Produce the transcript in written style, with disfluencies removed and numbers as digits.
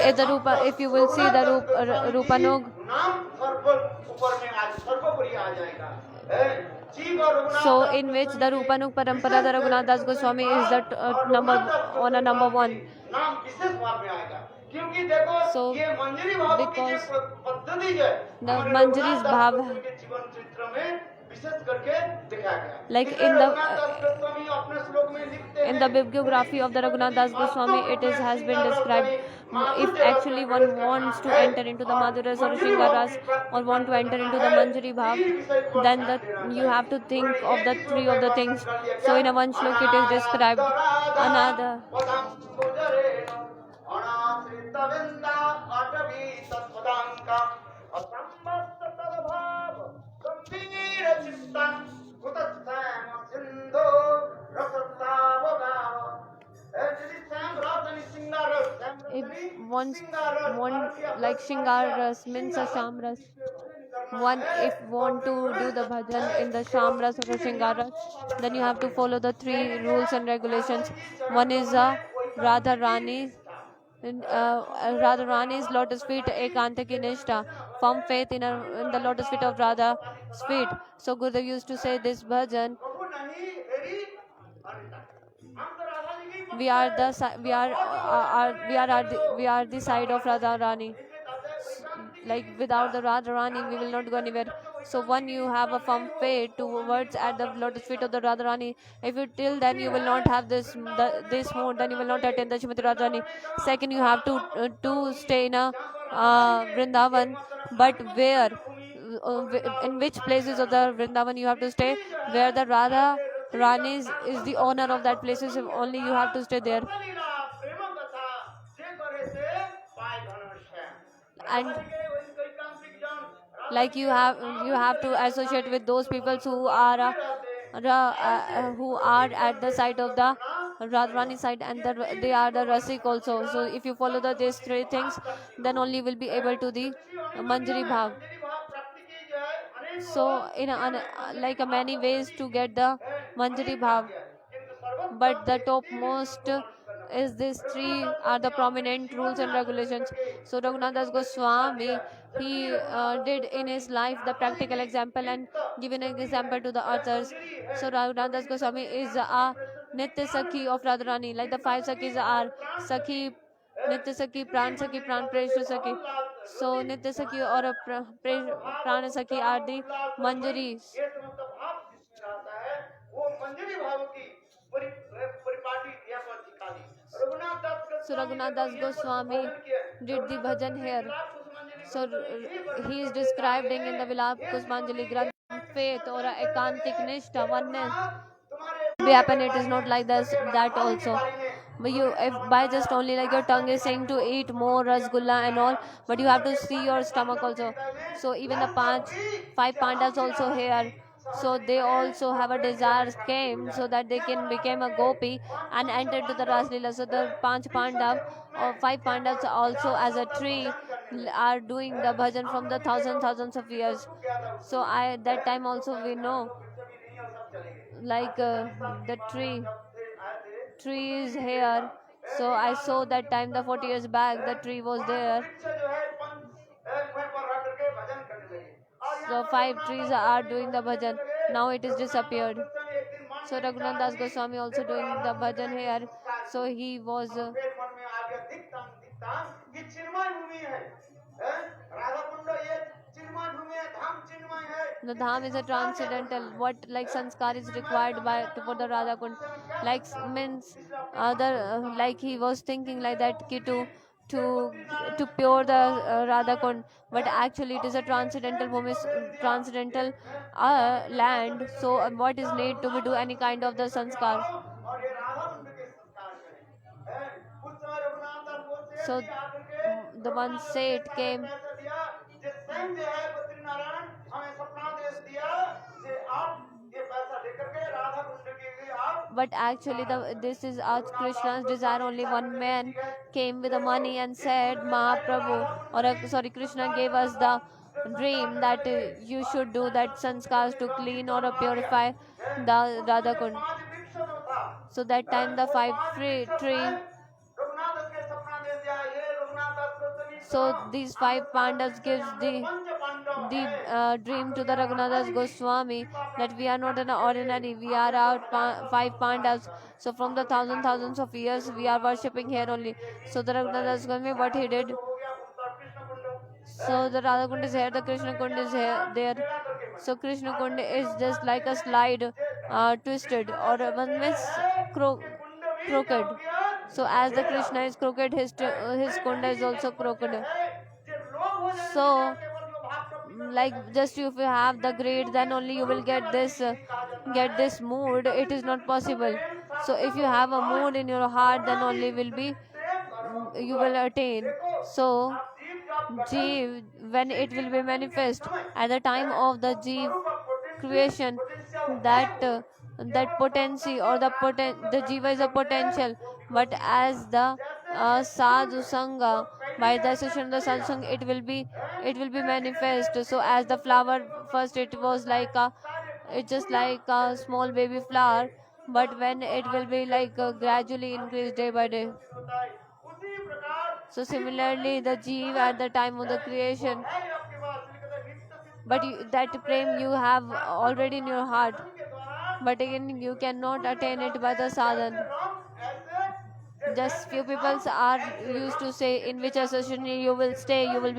if you will see the Rupanug, so in which the Rupanug Parampara, the Raghunath Das Goswami is the number one. So because the Manjari's bhav, like in the bibliography of the Raghunath Das Goswami, has been described, if actually one wants to enter into the Madhuras or Shingaras, or want to enter into the Manjari Bhav, then you have to think of the three of the things. So in a one shlok it is described. Another if one like Shingar Ras means a Sham Ras. One, if want to do the bhajan in the Sham Ras or the Shingar Ras, then you have to follow the three rules and regulations. One is Radha Rani. Radha Rani's lotus feet, Ekantaki Nishta, firm faith in the lotus feet of Radha's feet. So Gurudev used to say this bhajan. We are the side of Radha Rani. Like without the Radha Rani, we will not go anywhere. So one, you have a firm faith towards at the lotus feet of the Radha Rani. If you till then you will not have this mood, then you will not attain the Shrimati Radha Rani. Second, you have to stay in a Vrindavan, but where? In which places of the Vrindavan you have to stay? Where the Radha Rani is the owner of that places, only you have to stay there. And like you have to associate with those people who are at the side of the Radharani side, and they are the Rasik also. So if you follow these three things, then only will be able to the Manjari Bhav. So in like many ways to get the Manjari Bhav, but the topmost is these three are the prominent rules and regulations. So Raghunath Das Goswami, he did in his life the practical example and given an example to the others. So Raghunath Das Goswami is a Nitya Sakhi of Radharani, like the five Sakhis are Sakhi, Nitya Sakhi, Pran Sakhi, Pran Preshra Sakhi. So Nitya Sakhi or Pran Sakhi are the Manjaris. So Raghunath Das Goswami did the bhajan here. So he is describing in the Vilap Puspanjali Granth, faith or Ekantik Nishtha, oneness. Be happen, it is not like that also. But if by just only like your tongue is saying to eat more rasgulla and all, but you have to see your stomach also. So even the five pandas also here. So they also have a desire came so that they can become a gopi and enter to the Raslila. So the five pandas also as a tree are doing the bhajan from the thousands of years. So that time also we know, like the tree is here. So I saw that time the 40 years back the tree was there. So 5 trees are doing the bhajan. Now it is disappeared. So Raghunath Das Goswami also doing the bhajan here. So he was the dham is a transcendental. What like sanskar is required for the Radha Kund, like means other like he was thinking like that ki to pure the Radha Kund, but actually it is a transcendental transcendental land. So what is need to be do any kind of the sanskar? So the one saint came. But actually this is Krishna's desire. Only one man came with the money and said Mahaprabhu Krishna gave us the dream that you should do that sanskars to clean or purify the Radha Kund. So that time the 5 tree So these 5 Pandavas gives the dream to the Raghunath Goswami that we are not an ordinary, we are our 5 Pandavas. So from the thousands of years we are worshipping here only. So the Raghunath Goswami, what he did, so the Radha Kund is here, the Krishna Kund is here there. So Krishna Kund is just like a slide, twisted, or one means crooked. So as the Krishna is crooked, his kunda is also crooked. So like just if you have the greed, then only you will get this mood. It is not possible. So if you have a mood in your heart, then only will be you will attain. So Jeev, when it will be manifest at the time of the Jeev creation, that potency or the Jiva is a potential, but as the sadhu sangha, by the session of the sadhu sangha, it will be manifest. So as the flower, first it was like it's just like a small baby flower, but when it will be like gradually increased day by day. So similarly, the Jeev at the time of the creation, but that prem you have already in your heart, but again you cannot attain it by the sadhan. Just few people are used to say in which association you will stay, you will be